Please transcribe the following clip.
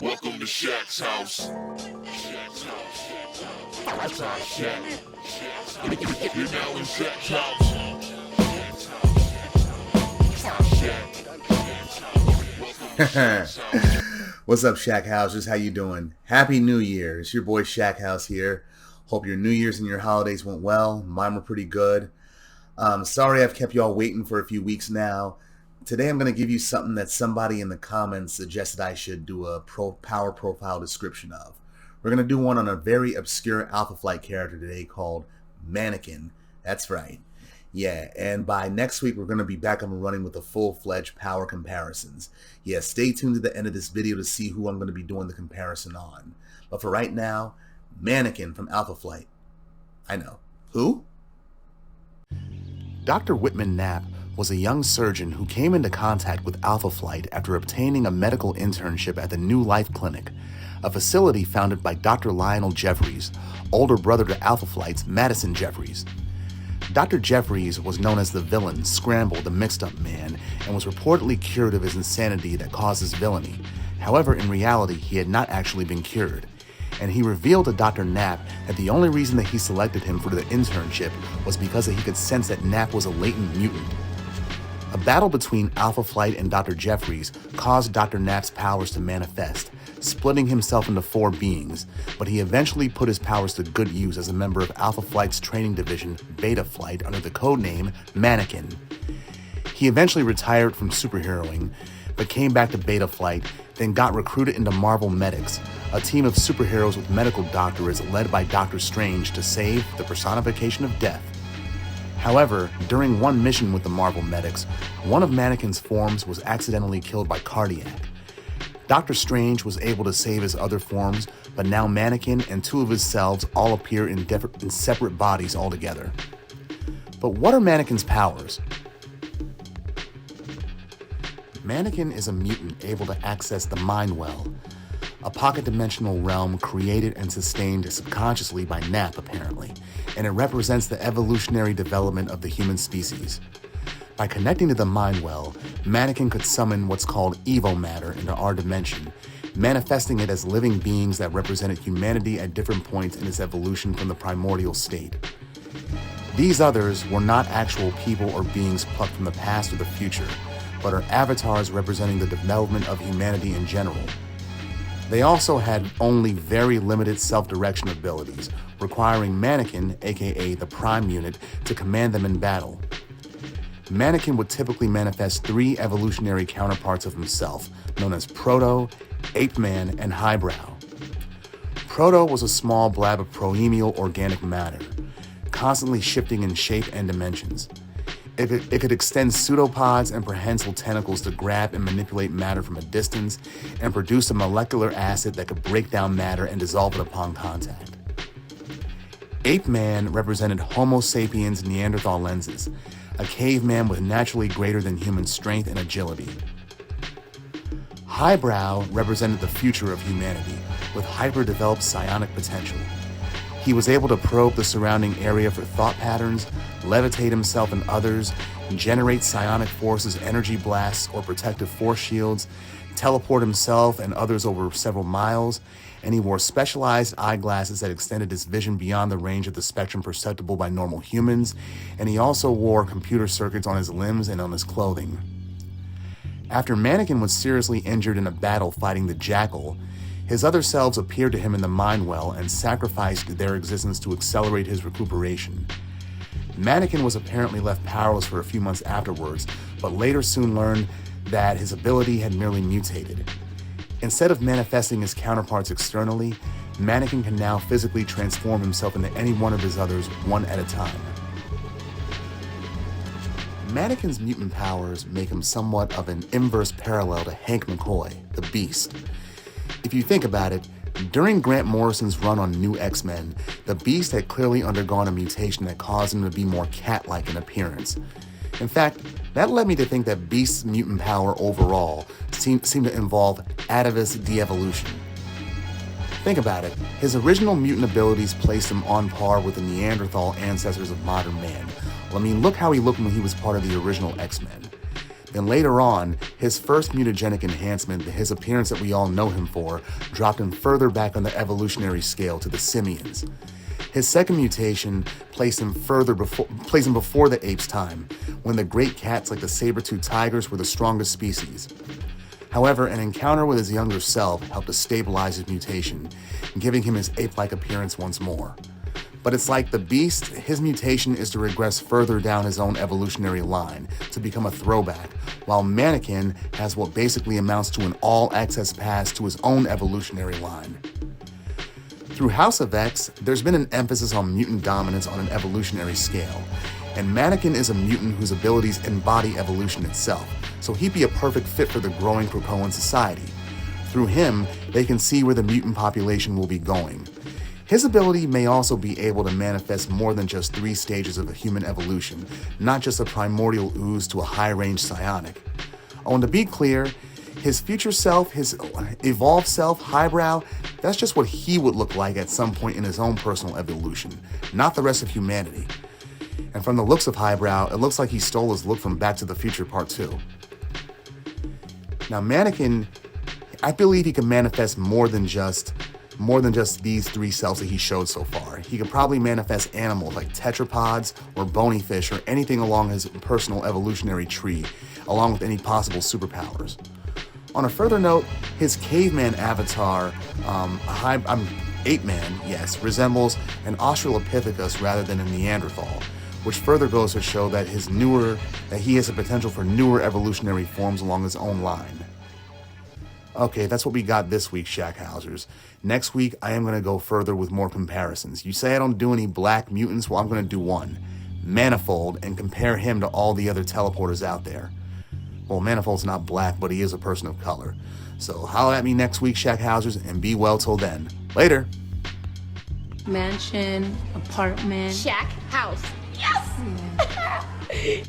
Welcome to Shaq's house. That's our Shaq. You're now in Shaq's house. What's up, Shaq Housers? How you doing? Happy New Year. It's your boy Shaq House here. Hope your New Year's and your holidays went well. Mine were pretty good. Sorry I've kept y'all waiting for a few weeks now. Today I'm going to give you something that somebody in the comments suggested I should do a power profile description of. We're going to do one on a very obscure Alpha Flight character today called Mannikin. That's right. Yeah, and by next week we're going to be back up and running with the full-fledged power comparisons. Yeah, stay tuned to the end of this video to see who I'm going to be doing the comparison on. But for right now, Mannikin from Alpha Flight. I know. Who? Dr. Whitman Knapp was a young surgeon who came into contact with Alpha Flight after obtaining a medical internship at the New Life Clinic, a facility founded by Dr. Lionel Jeffries, older brother to Alpha Flight's Madison Jeffries. Dr. Jeffries was known as the villain, Scramble, the mixed-up man, and was reportedly cured of his insanity that causes villainy. However, in reality, he had not actually been cured. And he revealed to Dr. Knapp that the only reason that he selected him for the internship was because he could sense that Knapp was a latent mutant. A battle between Alpha Flight and Dr. Jeffries caused Dr. Knapp's powers to manifest, splitting himself into 4 beings, but he eventually put his powers to good use as a member of Alpha Flight's training division, Beta Flight, under the codename Mannikin. He eventually retired from superheroing, but came back to Beta Flight, then got recruited into Marvel Medics, a team of superheroes with medical doctorates led by Doctor Strange to save the personification of death. However, during one mission with the Marvel Medics, one of Mannikin's forms was accidentally killed by Cardiac. Doctor Strange was able to save his other forms, but now Mannikin and 2 of his selves all appear in separate bodies altogether. But what are Mannikin's powers? Mannikin is a mutant able to access the Mind Well, a pocket-dimensional realm created and sustained subconsciously by Knapp, apparently, and it represents the evolutionary development of the human species. By connecting to the Mind Well, Mannikin could summon what's called Evo matter into our dimension, manifesting it as living beings that represented humanity at different points in its evolution from the primordial state. These others were not actual people or beings plucked from the past or the future, but are avatars representing the development of humanity in general. They also had only very limited self-direction abilities, requiring Mannikin, aka the Prime Unit, to command them in battle. Mannikin would typically manifest 3 evolutionary counterparts of himself, known as Proto, Ape Man, and Highbrow. Proto was a small blab of proemial organic matter, constantly shifting in shape and dimensions. It could extend pseudopods and prehensile tentacles to grab and manipulate matter from a distance and produce a molecular acid that could break down matter and dissolve it upon contact. Ape Man represented Homo sapiens Neanderthalensis, a caveman with naturally greater than human strength and agility. Highbrow represented the future of humanity, with hyper-developed psionic potential. He was able to probe the surrounding area for thought patterns, levitate himself and others, generate psionic forces, energy blasts, or protective force shields, teleport himself and others over several miles, and he wore specialized eyeglasses that extended his vision beyond the range of the spectrum perceptible by normal humans, and he also wore computer circuits on his limbs and on his clothing. After Mannikin was seriously injured in a battle fighting the Jackal, his other selves appeared to him in the Mind Well and sacrificed their existence to accelerate his recuperation. Mannikin was apparently left powerless for a few months afterwards, but later soon learned that his ability had merely mutated. Instead of manifesting his counterparts externally, Mannikin can now physically transform himself into any one of his others, one at a time. Mannikin's mutant powers make him somewhat of an inverse parallel to Hank McCoy, the Beast. If you think about it, during Grant Morrison's run on New X-Men, the Beast had clearly undergone a mutation that caused him to be more cat-like in appearance. In fact, that led me to think that Beast's mutant power overall seemed to involve atavist de-evolution. Think about it, his original mutant abilities placed him on par with the Neanderthal ancestors of modern man. Well, I mean, look how he looked when he was part of the original X-Men. And later on, his first mutagenic enhancement, his appearance that we all know him for, dropped him further back on the evolutionary scale to the simians. His second mutation placed him before the apes' time, when the great cats like the saber-toothed tigers were the strongest species. However, an encounter with his younger self helped to stabilize his mutation, giving him his ape-like appearance once more. But it's like the beast, his mutation is to regress further down his own evolutionary line to become a throwback, while Mannikin has what basically amounts to an all-access pass to his own evolutionary line. Through House of X, there's been an emphasis on mutant dominance on an evolutionary scale, and Mannikin is a mutant whose abilities embody evolution itself, so he'd be a perfect fit for the growing Krakoan society. Through him, they can see where the mutant population will be going. His ability may also be able to manifest more than just 3 stages of a human evolution, not just a primordial ooze to a high-range psionic. Oh, and to be clear, his future self, his evolved self, Highbrow, that's just what he would look like at some point in his own personal evolution, not the rest of humanity. And from the looks of Highbrow, it looks like he stole his look from Back to the Future Part 2. Now, Mannikin, I believe he can manifest more than just these 3 selves that he showed so far. He could probably manifest animals like tetrapods or bony fish or anything along his personal evolutionary tree, along with any possible superpowers. On a further note, his caveman avatar, ape man, yes, resembles an Australopithecus rather than a Neanderthal, which further goes to show that he has a potential for newer evolutionary forms along his own line. Okay, that's what we got this week, Shackhousers. Next week, I am going to go further with more comparisons. You say I don't do any black mutants? Well, I'm going to do one. Manifold, and compare him to all the other teleporters out there. Well, Manifold's not black, but he is a person of color. So holla at me next week, Shackhousers, and be well till then. Later! Mansion, apartment. Shack house. Yes! Yeah.